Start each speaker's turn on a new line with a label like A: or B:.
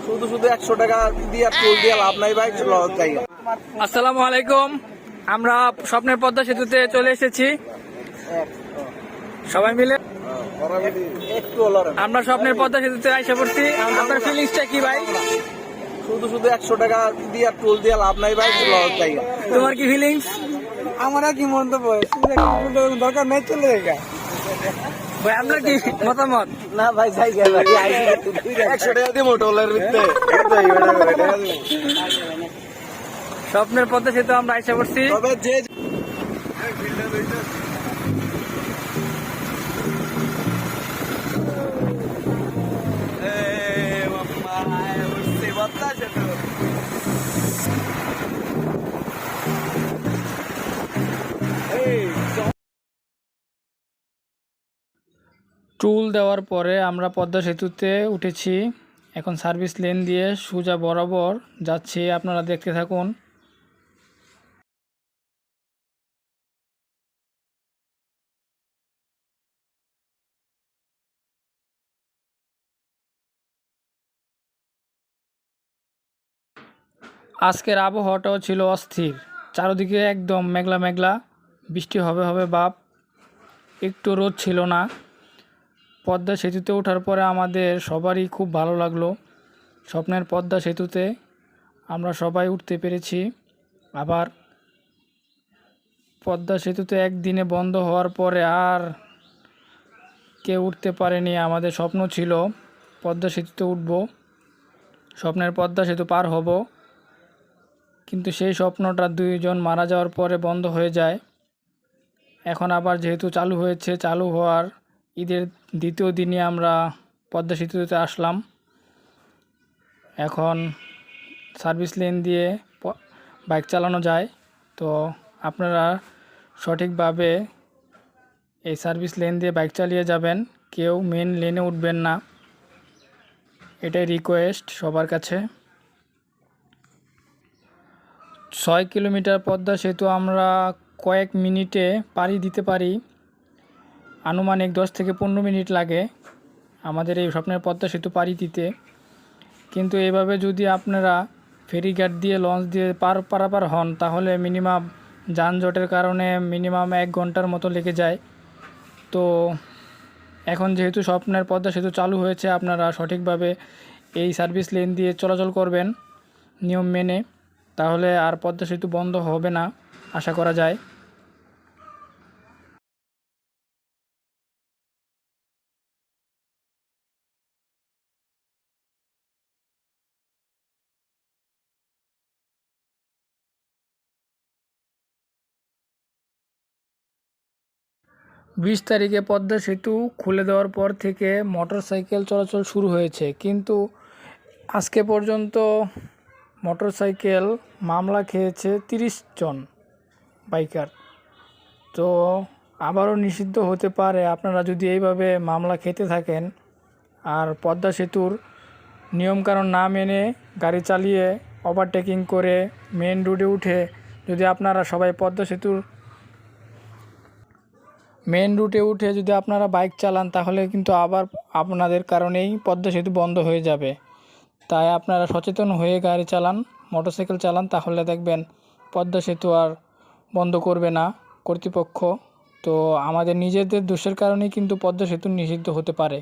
A: শুধু শুধু 100 টাকা দিয়ে টোল দিয়ে লাভ নাই ভাই, লস জায়গা।
B: আসসালামু আলাইকুম। আমরা স্বপ্নের পদ্মা সেতুতে চলে এসেছি সবাই মিলে।
A: একটু লড়েন।
B: আমরা স্বপ্নের পদ্মা সেতুতে আইসা পড়ছি। আপনার ফিলিংসটা কি ভাই?
A: শুধু শুধু 100 টাকা দিয়ে টোল দিয়ে লাভ নাই ভাই, লস জায়গা।
B: তোমার কি ফিলিংস?
A: আমার আর কি মন্তব্য, দরকার নেই, চলে জায়গা।
B: ভাই আপনার কি মতামত?
A: না ভাই, জায়গা ভাই 100 টাকা দিয়ে মোটলের ভিতরে
B: স্বপ্নের পদ্মা সেতু আমরা আইসা পড়ছি।
A: তবে যে
B: টুল দেওয়ার পরে আমরা পদ্মা সেতুতে উঠেছি। এখন সার্ভিস লেন দিয়ে সোজা বরাবর যাচ্ছি, আপনারা দেখতে থাকুন। আজকের আবহাওয়াটাও ছিল অস্থির, চারদিকে একদম মেঘলা মেঘলা, বৃষ্টি হবে হবে ভাব, একটু রোদ ছিল না। পদ্মা সেতুতে ওঠার পরে আমাদের সবারই খুব ভালো লাগলো। স্বপ্নের পদ্মা সেতুতে আমরা সবাই উঠতে পেরেছি। আবার পদ্মা সেতুতে একদিনে বন্ধ হওয়ার পরে আর কেউ উঠতে পারেনি। আমাদের স্বপ্ন ছিল পদ্মা সেতুতে উঠব, স্বপ্নের পদ্মা সেতু পার হব, কিন্তু সেই স্বপ্নটা 2 জন মারা যাওয়ার পরে বন্ধ হয়ে যায়। এখন আবার যেহেতু চালু হয়েছে, চালু হওয়ার ঈদের দ্বিতীয় দিনে আমরা পদ্মা সেতুতে আসলাম। এখন সার্ভিস লেন দিয়ে বাইক চালানো যায়, তো আপনারা সঠিকভাবে এই সার্ভিস লেন দিয়ে বাইক চালিয়ে যাবেন, কেউ মেন লেনে উঠবেন না, এটাই রিকোয়েস্ট সবার কাছে। 6 কিলোমিটার পদ্মা সেতু আমরা কয়েক মিনিটে পাড়ি দিতে পারি, আনুমানিক 10 থেকে 15 মিনিট লাগে আমাদের এই স্বপ্নের পদ্মা সেতু পাড়ি দিতে। কিন্তু এভাবে যদি আপনারা ফেরিঘাট দিয়ে লঞ্চ দিয়ে পারাপার হন, তাহলে মিনিমাম যানজটের কারণে মিনিমাম 1 ঘন্টার মতো লেগে যায়। তো এখন যেহেতু স্বপ্নের পদ্মা সেতু চালু হয়েছে, আপনারা সঠিকভাবে এই সার্ভিস লেন দিয়ে চলাচল করবেন নিয়ম মেনে, তাহলে আর পদ্মা সেতু বন্ধ হবে না আশা করা যায়। বিশ তারিখে পদ্মা সেতু খুলে দেওয়ার পর থেকে মোটরসাইকেল চলাচল শুরু হয়েছে, কিন্তু আজকে পর্যন্ত মোটরসাইকেল মামলা খেয়েছে 30 জন বাইকার। তো আবারও নিষিদ্ধ হতে পারে আপনারা যদি এইভাবে মামলা খেতে থাকেন আর পদ্মা সেতুর নিয়মকানুন না মেনে গাড়ি চালিয়ে ওভারটেকিং করে মেন রোডে উঠে যদি আপনারা সবাই পদ্মা সেতুর মেন রুটে উঠে যদি আপনারা বাইক চালান, তাহলে কিন্তু আবার আপনাদের কারণেই পদ্মা সেতু বন্ধ হয়ে যাবে। তাই আপনারা সচেতন হয়ে গাড়ি চালান, মোটরসাইকেল চালান, তাহলে দেখবেন পদ্মা সেতু আর বন্ধ করবে না কর্তৃপক্ষ। তো আমাদের নিজেদের দোষের কারণেই কিন্তু পদ্মা সেতু নিষিদ্ধ হতে পারে।